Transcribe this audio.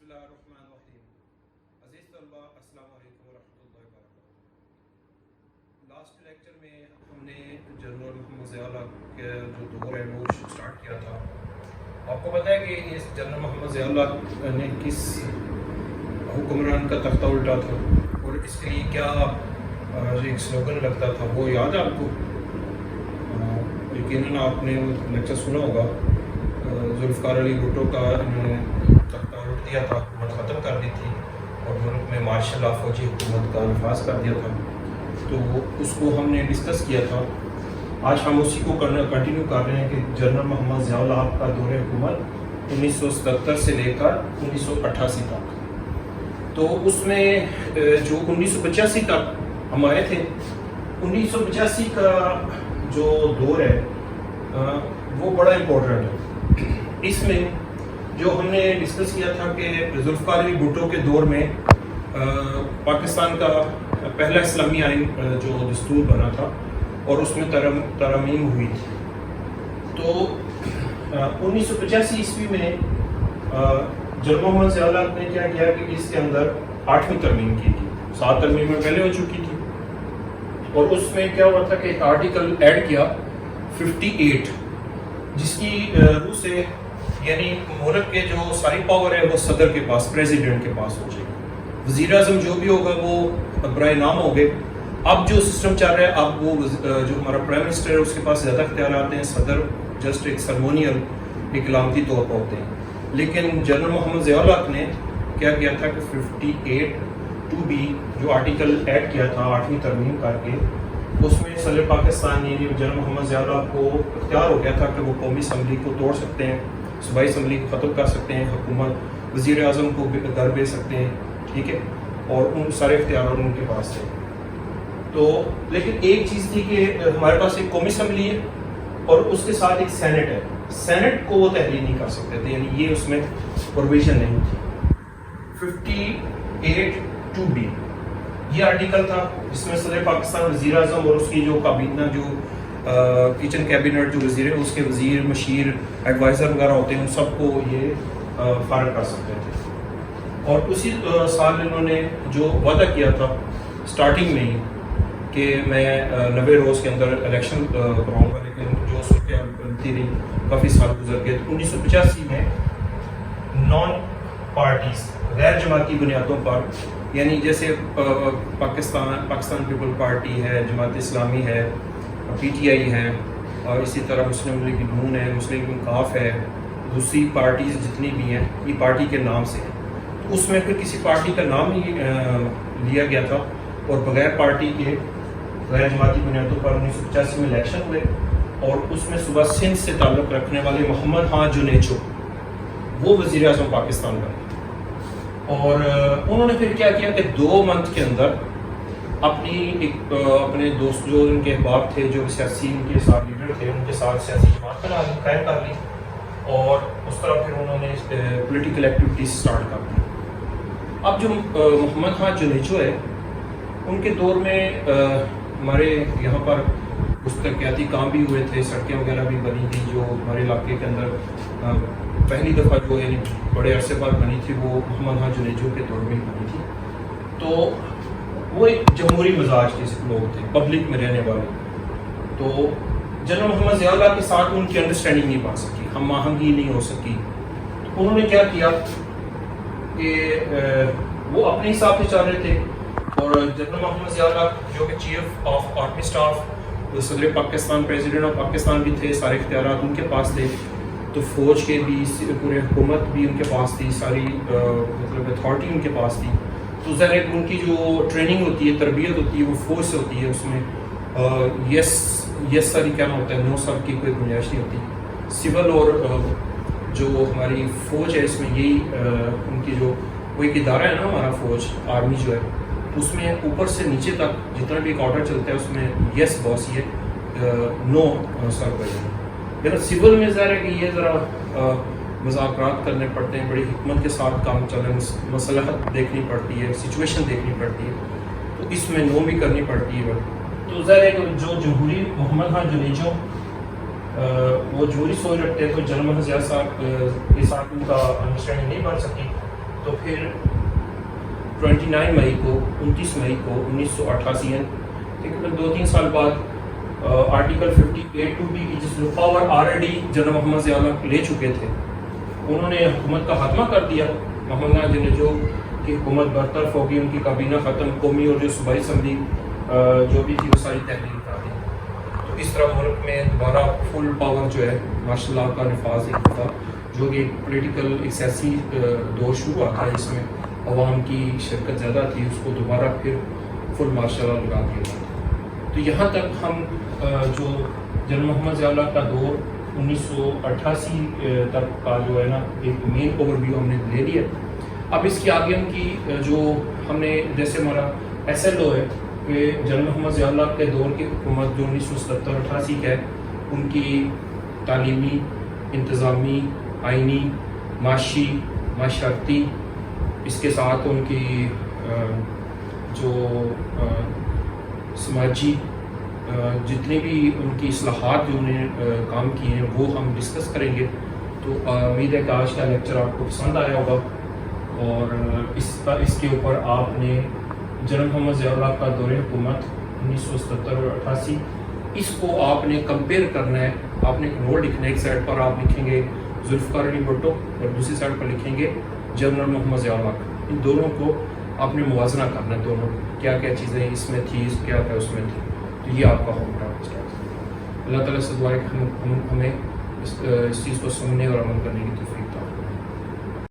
اللہ الرحمن الرحیم۔ عزیز طلباء السلام علیکم ورحمۃ اللہ وبرکاتہ۔ لاسٹ لیکچر میں ہم نے جنرل محمد ضیاء اللہ کا جو دور ہے وہ اسٹارٹ کیا تھا۔ آپ کو پتہ ہے کہ اس جنرل محمد ضیاء اللہ نے کس حکمران کا تختہ الٹا تھا اور اس کے لیے کیا ایک سلوگن لگتا تھا، وہ یاد ہے آپ کو؟ یقیناً آپ نے وہ لیکچر سنا ہوگا۔ ذوالفقار علی بھٹو کا انہوں نے تختہ الٹ دیا تھا، حکومت ختم کر دی تھی اور ملک میں مارشل لا فوجی حکومت کا نفاذ کر دیا تھا۔ تو اس کو ہم نے ڈسکس کیا تھا۔ آج ہم اسی کو کنٹینیو کر رہے ہیں کہ جنرل محمد ضیاء اللہ کا دور حکومت 1977 سے لے کر 1988 تک۔ تو اس میں جو 1985 تک ہم آئے تھے، 1985 کا جو دور ہے وہ بڑا امپورٹنٹ ہے۔ اس میں جو ہم نے ڈسکس کیا تھا کہ ذوالفقار علی بھٹو کے دور میں پاکستان کا پہلا اسلامی آئین جو دستور بنا تھا اور اس میں ترامیم ہوئی تھی۔ تو 1985 عیسوی میں جنرل محمد ضیاء اللہ نے کیا کیا کہ اس کے اندر 8ویں ترمیم کی تھی۔ 7 ترمیمیں پہلے ہو چکی تھی اور اس میں کیا ہوا تھا کہ ایک آرٹیکل ایڈ کیا 58، جس کی روح سے یعنی ملک کے جو ساری پاور ہے وہ صدر کے پاس، پریزیڈنٹ کے پاس ہو جائے گی۔ وزیر اعظم جو بھی ہوگا وہ برائے نام ہوگے۔ اب جو سسٹم چل رہا ہے، اب وہ جو ہمارا پرائم منسٹر ہے اس کے پاس زیادہ اختیارات ہیں، صدر جسٹ ایک سرمونیل ایک علامتی طور پر ہوتے ہیں۔ لیکن جنرل محمد ضیاء اللہ نے کیا کیا تھا کہ 58(2)B جو آرٹیکل ایڈ کیا تھا 8ویں ترمیم کر کے، اس میں صدر پاکستان یعنی جنرل محمد ضیاء اللہ کو اختیار ہو گیا تھا کہ وہ قومی اسمبلی کو توڑ سکتے ہیں، صوبائی اسمبلی کو ختم کر سکتے ہیں، حکومت وزیر اعظم کو گھر بھیج سکتے ہیں، ٹھیک ہے، اور ان سارے اختیارات ان کے پاس تھے۔ تو لیکن ایک چیز تھی کہ ہمارے پاس ایک قومی اسمبلی ہے اور اس کے ساتھ ایک سینٹ ہے، سینٹ کو وہ تحلیل نہیں کر سکتے تھے، یعنی یہ اس میں پروویژن نہیں تھی۔ 58(2)B یہ آرٹیکل تھا جس میں صدر پاکستان، وزیر اعظم اور اس کی جو کابینہ جو کچن کیبنٹ جو وزیر اس کے وزیر، مشیر، ایڈوائزر وغیرہ ہوتے ہیں، ان سب کو یہ فارغ کر سکتے تھے۔ اور اسی سال انہوں نے جو وعدہ کیا تھا سٹارٹنگ میں ہی کہ میں 90 روز کے اندر الیکشن کراؤں گا، لیکن جو صورتحال بنتی رہی، کافی سال گزر گئے۔ 1985 میں نان پارٹیز، غیر جماعتی بنیادوں پر، یعنی جیسے پاکستان پیپل پارٹی ہے، جماعت اسلامی ہے، PTI ہے، اور اسی طرح مسلم لیگ نون ہے، مسلم لیگ کاف ہے، دوسری پارٹیز جتنی بھی ہیں یہ پارٹی کے نام سے ہیں۔ تو اس میں پھر کسی پارٹی کا نام ہی لیا گیا تھا اور بغیر پارٹی کے غیر جماعتی بنیادوں پر 1985 میں الیکشن ہوئے، اور اس میں صوبہ سندھ سے تعلق رکھنے والے محمد خان جنیچو وہ وزیر اعظم پاکستان بنے۔ اور انہوں نے پھر کیا کیا کہ 2 منتھ کے اندر اپنے دوست جو ان کے احباب تھے، جو سیاسی ان کے ساتھ لیڈر تھے، ان کے ساتھ سیاسی جماعت قائم کر لی، اور اس طرح پھر انہوں نے پولیٹیکل ایکٹیویٹیز سٹارٹ کر دی۔ اب جو محمد خان جنیچو ہے، ان کے دور میں ہمارے یہاں پر کچھ ترقیاتی کام بھی ہوئے تھے، سڑکیں وغیرہ بھی بنی تھی جو ہمارے علاقے کے اندر پہلی دفعہ جو یعنی بڑے عرصے بعد بنی تھی، وہ محمد خان جنیچو کے دور میں بنی تھی۔ تو وہ ایک جمہوری مزاج کے لوگ تھے، پبلک میں رہنے والے۔ تو جنرل محمد ضیاء اللہ کے ساتھ ان کی انڈرسٹینڈنگ نہیں بن سکی، ہم آہنگی نہیں ہو سکی۔ تو انہوں نے کیا کیا کہ وہ اپنے حساب سے چل رہے تھے، اور جنرل محمد ضیاء اللہ جو کہ چیف آف آرمی اسٹاف، صدر پاکستان، پریزیڈنٹ آف پاکستان بھی تھے، سارے اختیارات ان کے پاس تھے، تو فوج کے بھی، پورے حکومت بھی ان کے پاس تھی، ساری مطلب اتھارٹی ان کے پاس تھی۔ تو ظاہر ہے کہ ان کی جو ٹریننگ ہوتی ہے، تربیت ہوتی ہے، وہ فوج سے ہوتی ہے، اس میں یس سر ہی کہنا ہوتا ہے، نو سر کی کوئی گنجائش نہیں ہوتی۔ سول اور جو ہماری فوج ہے، اس میں یہی ان کی جو وہ ایک ادارہ ہے نا ہمارا فوج، آرمی جو ہے، اس میں اوپر سے نیچے تک جتنا بھی ایک آرڈر چلتا ہے اس میں یس باس، یہ نو سر بھائی۔ لیکن سول میں ظاہر ہے کہ یہ ذرا مذاکرات کرنے پڑتے ہیں، بڑی حکمت کے ساتھ کام چلیں، مصلحت دیکھنی پڑتی ہے، سچویشن دیکھنی پڑتی ہے، تو اس میں نو بھی کرنی پڑتی ہے۔ تو ظاہر ہے کہ جو جمہوری محمد خان جنیچو وہ جمہوری سوچ رکھتے ہیں، تو جنرل محمد ضیاء صاحب کے ساتھ ان کا انڈرسٹینڈنگ نہیں بن سکی، تو پھر 29 مئی کو 29 مئی کو 1988 تقریباً 2-3 سال بعد آرٹیکل 58(2)B کی جس میں پاور آلریڈی جنرل محمد ضیاء اللہ لے چکے تھے، انہوں نے حکومت کا خاتمہ کر دیا. محمد نواز جنیجو کی حکومت برطرف ہوگی، ان کی کابینہ ختم، قومی اور جو صوبائی اسمبلی جو بھی تھی وہ ساری تحلیل کر دی. تو اس طرح ملک میں دوبارہ فل پاور جو ہے مارشل لاء کا نفاذ ایک تھا، جو کہ پولیٹیکل ایک سیاسی دور شروع ہوا تھا جس میں عوام کی شرکت زیادہ تھی، اس کو دوبارہ پھر فل مارشل لاء لگا دیا گیا. تو یہاں تک ہم جو جنرل محمد ضیاء اللہ کا دور 1988 تک کا جو ہے نا ایک مین اوور ویو ہم نے لے لیا. اب اس کی آگے ہم کی جو ہم نے جیسے ہمارا SLO ہے کہ جنرل محمد ضیاء اللہ کے دور کی حکومت جو 1977-88 کا ہے، ان کی تعلیمی، انتظامی، آئینی، معاشی، معاشرتی، اس کے ساتھ ان کی جو سماجی جتنے بھی ان کی اصلاحات جو انہیں کام کیے ہیں وہ ہم ڈسکس کریں گے. تو امید ہے کہ آج کا لیکچر آپ کو پسند آیا ہوگا، اور اس کے اوپر آپ نے جنرل محمد ضیاء اللہ کا دور حکومت 1977 اور 88 اس کو آپ نے کمپیئر کرنا ہے. آپ نے ایک نوٹ لکھنا ہے، ایک سائڈ پر آپ لکھیں گے ذوالفقار علی بھٹو اور دوسری سائڈ پر لکھیں گے جنرل محمد ضیاء اللہ. ان دونوں کو آپ نے موازنہ کرنا ہے، دونوں کیا کیا چیزیں اس میں تھی، کیا کیا اس میں تھی. تو یہ آپ کا ہوم ورک ہے. اللہ تعالیٰ سے دعا ہے کہ ہمیں اس چیز کو سننے اور عمل کرنے کی توفیق